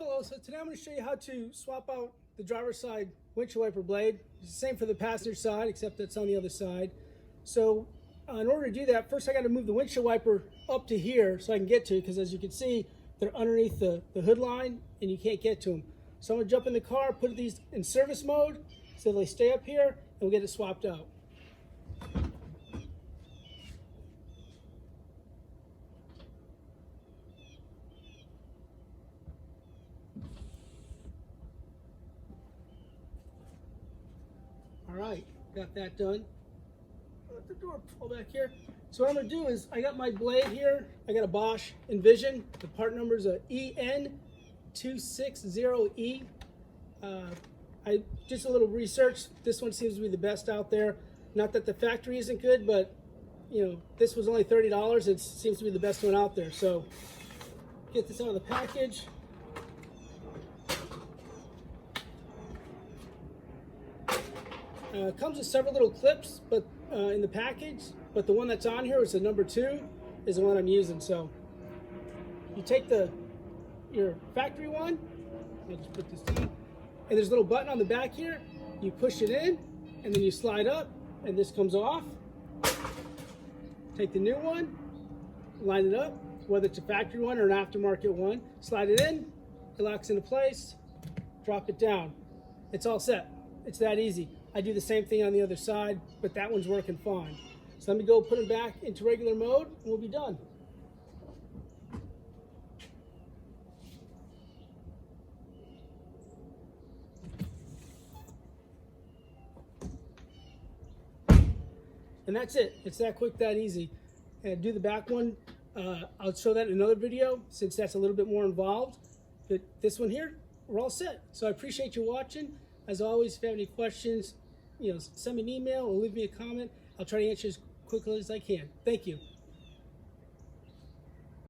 Hello, so today I'm going to show you how to swap out the driver's side windshield wiper blade. It's the same for the passenger side, except that's on the other side. So in order to do that, first I got to move the windshield wiper up to here so I can get to it, because as you can see, they're underneath the hood line and you can't get to them. So I'm going to jump in the car, put these in service mode so they stay up here, and we'll get it swapped out. All right, got that done. Let the door pull back here. So what I'm going to do is, I got my blade here. I got a Bosch Envision. The part number is EN260E. I did a little research. This one seems to be the best out there. Not that the factory isn't good, but you know, this was only $30. It seems to be the best one out there. So get this out of the package. It comes with several little clips, but in the package. But the one that's on here is the number 2, is the one I'm using. So you take your factory one. I'll just put this in, and there's a little button on the back here. You push it in, and then you slide up, and this comes off. Take the new one, line it up, whether it's a factory one or an aftermarket one. Slide it in, it locks into place. Drop it down. It's all set. It's that easy. I do the same thing on the other side, but that one's working fine. So let me go put them back into regular mode, and we'll be done. And that's it. It's that quick, that easy. And do the back one. I'll show that in another video, since that's a little bit more involved. But this one here, we're all set. So I appreciate you watching. As always, if you have any questions, send me an email or leave me a comment. I'll try to answer as quickly as I can. Thank you.